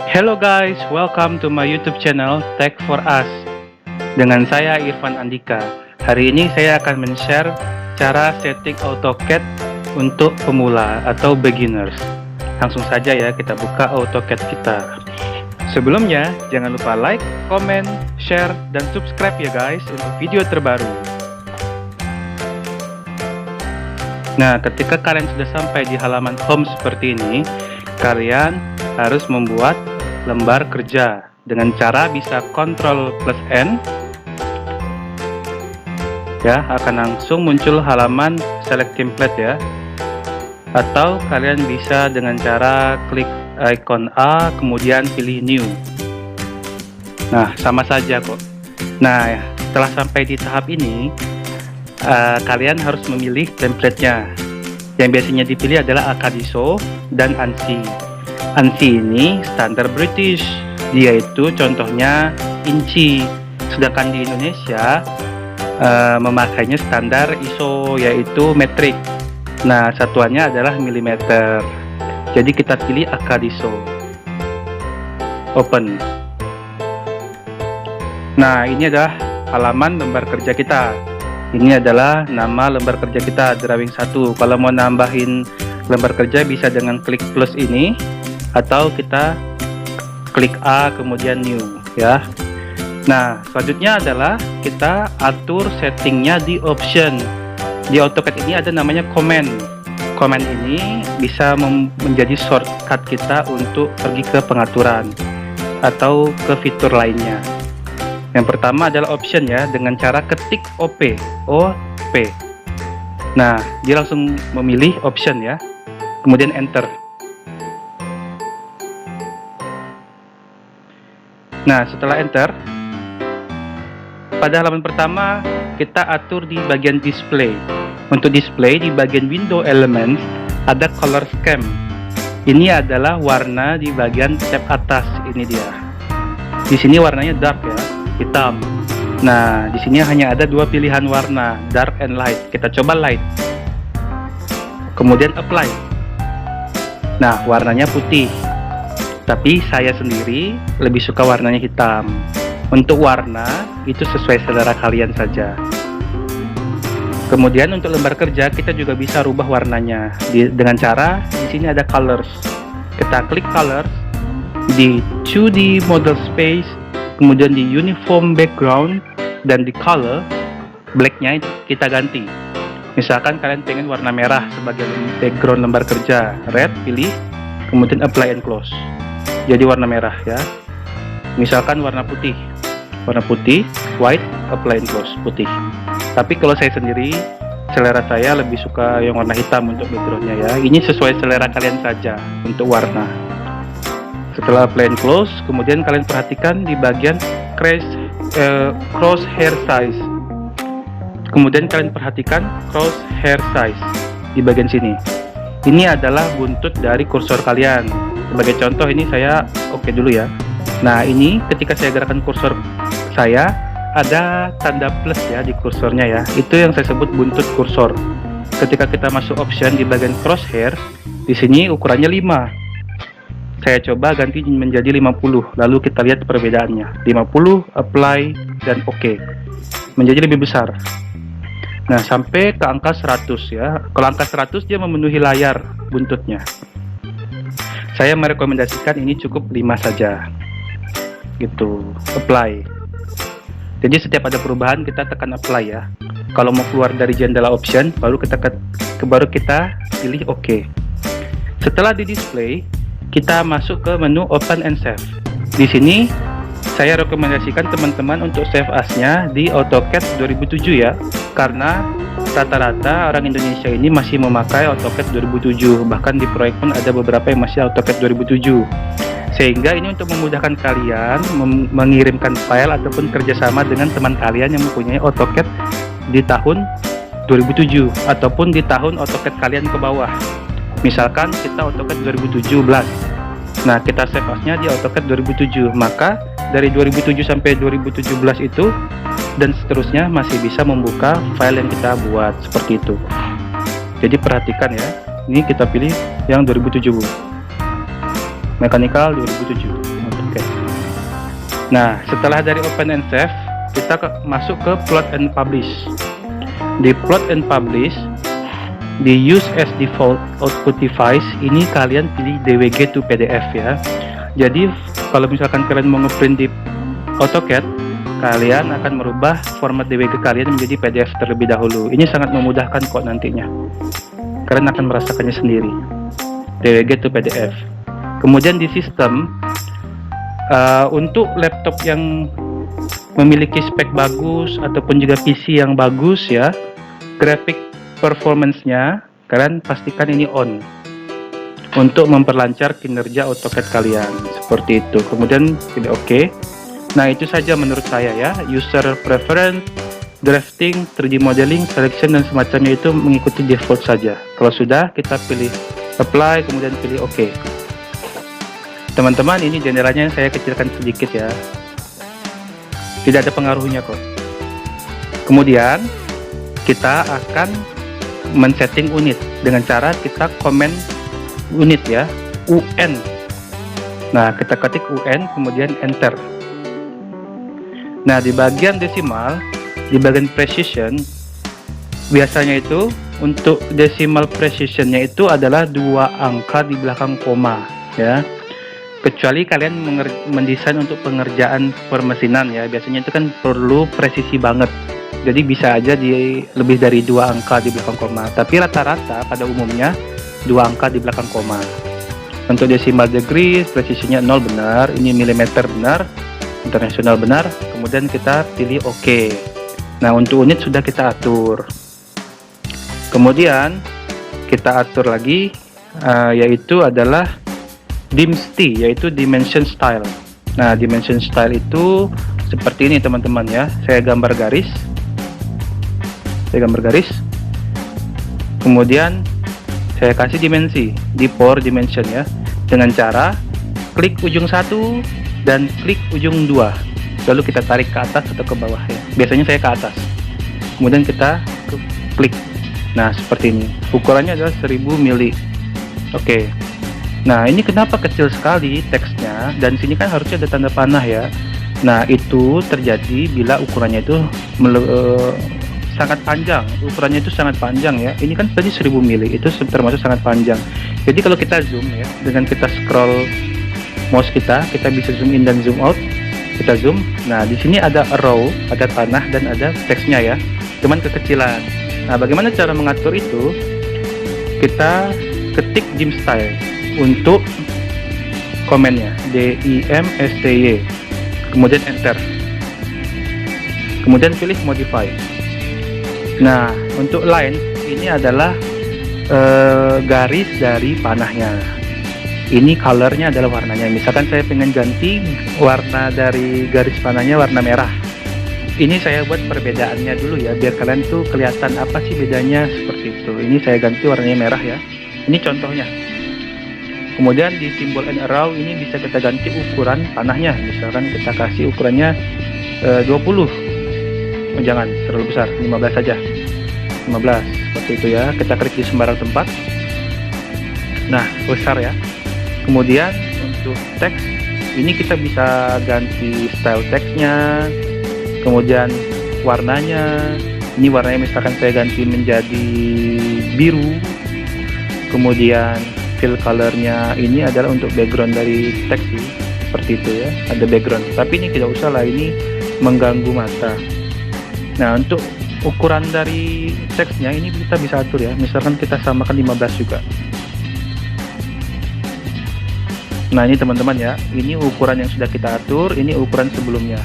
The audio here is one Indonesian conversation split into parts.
Hello guys, welcome to my YouTube channel Tech for Us. Dengan saya Irfan Andika. Hari ini saya akan men-share cara setting AutoCAD untuk pemula atau beginners. Langsung saja ya, kita buka AutoCAD kita. Sebelumnya, jangan lupa like, comment, share, dan subscribe ya guys untuk video terbaru. Nah, ketika kalian sudah sampai di halaman home seperti ini, kalian harus membuat lembar kerja dengan cara bisa Ctrl plus N ya, akan langsung muncul halaman select template ya, atau kalian bisa dengan cara klik icon A kemudian pilih new. Nah, sama saja kok. Nah, setelah sampai di tahap ini, kalian harus memilih template-nya. Yang biasanya dipilih adalah Akadiso dan ANSI. ANSI ini standar British, dia itu contohnya inci, sedangkan di Indonesia memakainya standar ISO yaitu metrik. Nah, satuannya adalah milimeter. Jadi kita pilih Akadiso. Open. Nah, ini adalah halaman lembar kerja kita. Ini adalah nama lembar kerja kita, drawing 1. Kalau mau nambahin lembar kerja bisa dengan klik plus ini, atau kita klik A kemudian new ya. Nah, selanjutnya adalah kita atur settingnya di option. Di AutoCAD ini ada namanya command. Command ini bisa menjadi shortcut kita untuk pergi ke pengaturan atau ke fitur lainnya. Yang pertama adalah option ya, dengan cara ketik OP. Nah, dia langsung memilih option ya, kemudian enter. Nah, setelah enter, pada halaman pertama kita atur di bagian display. Untuk display di bagian window elements ada color scheme. Ini adalah warna di bagian tab atas, ini dia. Di sini warnanya dark ya, hitam. Nah, di sini hanya ada dua pilihan warna, dark and light. Kita coba light. Kemudian apply. Nah, warnanya putih. Tapi saya sendiri lebih suka warnanya hitam. Untuk warna itu sesuai selera kalian saja. Kemudian untuk lembar kerja kita juga bisa rubah warnanya dengan cara di sini ada colors. Kita klik colors di 2D model space, kemudian di uniform background, dan di color blacknya kita ganti. Misalkan kalian pengen warna merah sebagai background lembar kerja, red pilih, kemudian apply and close. Jadi warna merah ya. Misalkan warna putih, white, apply and close, putih. Tapi kalau saya sendiri, selera saya lebih suka yang warna hitam untuk backgroundnya ya. Ini sesuai selera kalian saja untuk warna. Setelah apply and close, kemudian kalian perhatikan di bagian crosshair size. Kemudian kalian perhatikan crosshair size di bagian sini. Ini adalah buntut dari kursor kalian. Sebagai contoh ini saya oke dulu ya. Nah, ini ketika saya gerakan kursor saya ada tanda plus ya di kursornya ya. Itu yang saya sebut buntut kursor. Ketika kita masuk option di bagian crosshair, di sini ukurannya 5. Saya coba ganti menjadi 50. Lalu kita lihat perbedaannya. 50, apply, dan oke. Menjadi lebih besar. Nah, sampai ke angka 100 ya. Kalau angka 100 dia memenuhi layar buntutnya. Saya merekomendasikan ini cukup 5 saja. Gitu, apply. Jadi setiap ada perubahan kita tekan apply ya. Kalau mau keluar dari jendela option, baru kita pilih OK. Setelah di display, kita masuk ke menu open and save. Di sini saya rekomendasikan teman-teman untuk save as-nya di AutoCAD 2007 ya, karena rata-rata orang Indonesia ini masih memakai AutoCAD 2007. Bahkan di proyek pun ada beberapa yang masih AutoCAD 2007. Sehingga ini untuk memudahkan kalian mengirimkan file ataupun kerjasama dengan teman kalian yang mempunyai AutoCAD di tahun 2007 ataupun di tahun AutoCAD kalian ke bawah. Misalkan kita AutoCAD 2017. Nah, kita save as-nya di AutoCAD 2007. Maka dari 2007 sampai 2017 itu dan seterusnya masih bisa membuka file yang kita buat seperti itu. Jadi perhatikan ya, ini kita pilih yang 2007. Mechanical 2007. Oke. Nah, setelah dari open and save, kita masuk ke plot and publish. Di plot and publish, di use as default output device, ini kalian pilih DWG to PDF ya. Jadi kalau misalkan kalian mau ngeprint di AutoCAD, kalian akan merubah format DWG kalian menjadi PDF terlebih dahulu. Ini sangat memudahkan kok nantinya. Kalian akan merasakannya sendiri. DWG to PDF. Kemudian di sistem, untuk laptop yang memiliki spek bagus ataupun juga PC yang bagus ya, graphic performance-nya kalian pastikan ini on untuk memperlancar kinerja AutoCAD kalian, seperti itu. Kemudian pilih OK. Nah, itu saja menurut saya ya. User preference, drafting, 3D modeling, selection dan semacamnya itu mengikuti default saja. Kalau sudah, kita pilih apply, kemudian pilih OK. Teman-teman, ini jendelanya saya kecilkan sedikit ya, tidak ada pengaruhnya kok. Kemudian kita akan men-setting unit dengan cara kita komen unit ya, UN. Nah, kita ketik UN kemudian enter. Nah, di bagian desimal, di bagian precision, biasanya itu untuk decimal precisionnya itu adalah 2 angka di belakang koma ya. Kecuali kalian mendesain untuk pengerjaan permesinan ya, biasanya itu kan perlu presisi banget. Jadi bisa aja di lebih dari 2 angka di belakang koma. Tapi rata-rata pada umumnya 2 angka di belakang koma. Untuk decimal degree, presisinya 0 benar, ini milimeter benar, internasional benar, kemudian kita pilih OK. Nah, untuk unit sudah kita atur. Kemudian kita atur lagi, yaitu adalah DIMST, yaitu dimension style. Nah, dimension style itu seperti ini teman-teman ya. Saya gambar garis. Kemudian saya kasih dimensi di power dimension ya, dengan cara klik ujung 1 dan klik ujung 2, lalu kita tarik ke atas atau ke bawah ya. Biasanya saya ke atas, kemudian kita klik. Nah, seperti ini. Ukurannya adalah 1000 mili. Oke. Nah, ini kenapa kecil sekali teksnya, dan sini kan harusnya ada tanda panah ya. Nah, itu terjadi bila ukurannya itu sangat panjang. Ukurannya itu sangat panjang ya. Ini kan tadi 1000 mili, itu termasuk sangat panjang. Jadi kalau kita zoom ya, dengan kita scroll mouse kita bisa zoom in dan zoom out. Kita zoom. Nah, di sini ada row, ada panah dan ada teksnya ya. Cuman kekecilan. Nah, bagaimana cara mengatur itu? Kita ketik dim style untuk komennya, DIMSTY, kemudian enter, kemudian pilih modify. Nah, untuk line ini adalah garis dari panahnya. Ini colornya adalah warnanya. Misalkan saya pengen ganti warna dari garis panahnya warna merah. Ini saya buat perbedaannya dulu ya, biar kalian tuh kelihatan apa sih bedanya, seperti itu. Ini saya ganti warnanya merah ya. Ini contohnya. Kemudian di simbol and arrow ini bisa kita ganti ukuran panahnya. Misalkan kita kasih ukurannya 20. Oh, jangan terlalu besar, 15 saja. 15 seperti itu ya. Kita klik di sembarang tempat. Nah, besar ya. Kemudian untuk teks ini kita bisa ganti style teksnya, kemudian warnanya. Ini warnanya misalkan saya ganti menjadi biru. Kemudian fill colornya ini adalah untuk background dari teks sih, seperti itu ya, ada background. Tapi ini tidak usah lah, ini mengganggu mata. Nah, untuk ukuran dari teksnya ini kita bisa atur ya, misalkan kita samakan 15 juga. Nah, ini teman-teman ya, ini ukuran yang sudah kita atur, ini ukuran sebelumnya.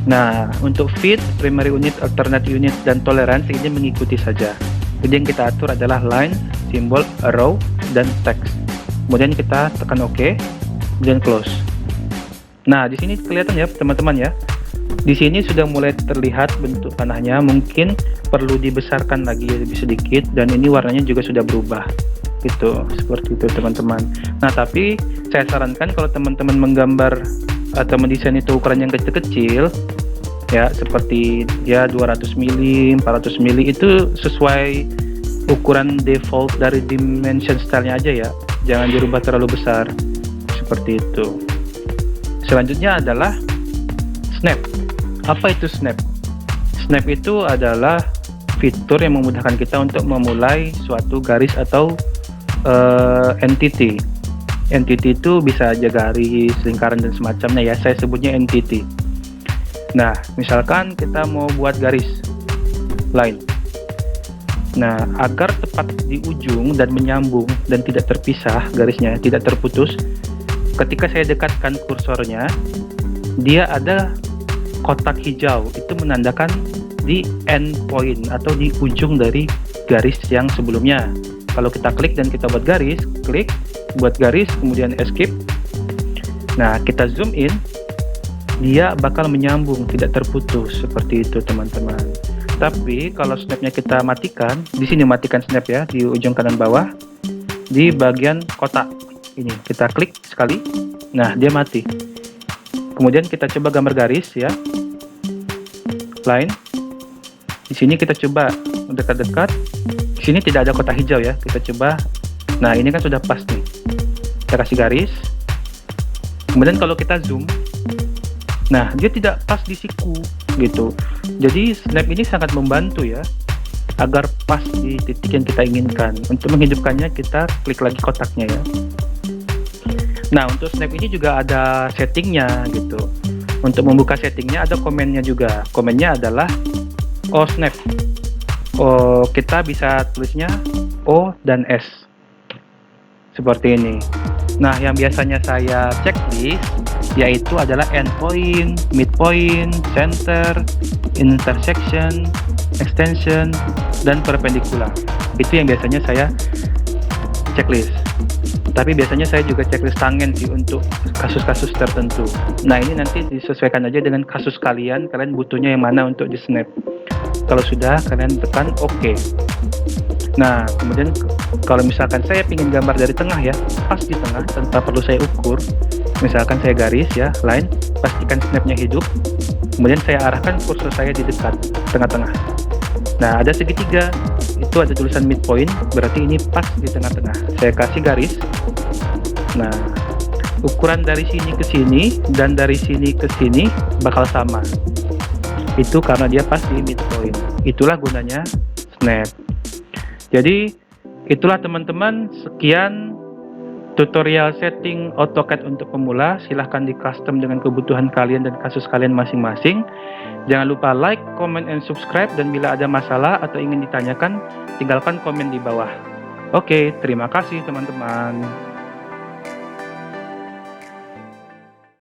Nah, untuk fit, primary unit, alternate unit, dan tolerance ini mengikuti saja. Jadi yang kita atur adalah line, simbol, arrow, dan text. Kemudian kita tekan OK, kemudian close. Nah, di sini kelihatan ya teman-teman ya. Di sini sudah mulai terlihat bentuk panahnya, mungkin perlu dibesarkan lagi lebih sedikit, dan ini warnanya juga sudah berubah. Gitu, seperti itu teman-teman. Nah, tapi saya sarankan kalau teman-teman menggambar atau mendesain itu ukuran yang kecil-kecil ya, seperti ya 200 mili, 400 mili, itu sesuai ukuran default dari dimension style-nya aja ya. jangan dirubah terlalu besar, seperti itu. Selanjutnya adalah snap. Apa itu snap? Snap itu adalah fitur yang memudahkan kita untuk memulai suatu garis atau entity. Entity itu bisa aja garis, lingkaran, dan semacamnya ya, saya sebutnya entity. Nah, misalkan kita mau buat garis line. Nah, agar tepat di ujung dan menyambung dan tidak terpisah garisnya, tidak terputus, ketika saya dekatkan kursornya, dia ada kotak hijau, itu menandakan di end point atau di ujung dari garis yang sebelumnya. Kalau kita klik dan kita buat garis, klik, buat garis, kemudian escape. Nah, kita zoom in, dia bakal menyambung, tidak terputus, seperti itu teman-teman. Tapi kalau snapnya kita matikan, di sini matikan snap ya, di ujung kanan bawah, di bagian kotak ini kita klik sekali, nah dia mati. Kemudian kita coba gambar garis ya, line. Di sini kita coba dekat-dekat. Di sini tidak ada kotak hijau ya, kita coba. Nah, ini kan sudah pas nih. Kita kasih garis. Kemudian kalau kita zoom, nah dia tidak pas di siku gitu. Jadi snap ini sangat membantu ya, agar pas di titik yang kita inginkan. Untuk menghidupkannya kita klik lagi kotaknya ya. Nah, untuk snap ini juga ada settingnya gitu. Untuk membuka settingnya ada komennya juga. Komennya adalah O snap. Oh, kita bisa tulisnya O dan S seperti ini. Nah, yang biasanya saya checklist yaitu adalah endpoint, midpoint, center, intersection, extension, dan perpendicular. Itu yang biasanya saya checklist. Tapi biasanya saya juga checklist tangen sih untuk kasus-kasus tertentu. Nah, ini nanti disesuaikan aja dengan kasus kalian butuhnya yang mana untuk di snap. Kalau sudah, kalian tekan OK. Nah, kemudian kalau misalkan saya ingin gambar dari tengah ya, pas di tengah tanpa perlu saya ukur, misalkan saya garis ya, line, pastikan snapnya hidup, kemudian saya arahkan kursor saya di dekat tengah-tengah. Nah, ada segitiga, itu ada tulisan midpoint, berarti ini pas di tengah-tengah. Saya kasih garis. Nah, ukuran dari sini ke sini dan dari sini ke sini bakal sama. Itu karena dia pas di midpoint. Itulah gunanya snap. Jadi itulah teman-teman, sekian tutorial setting AutoCAD untuk pemula. Silahkan di custom dengan kebutuhan kalian dan kasus kalian masing-masing. Jangan lupa like, comment, and subscribe. Dan bila ada masalah atau ingin ditanyakan, tinggalkan komen di bawah. Oke, terima kasih teman-teman.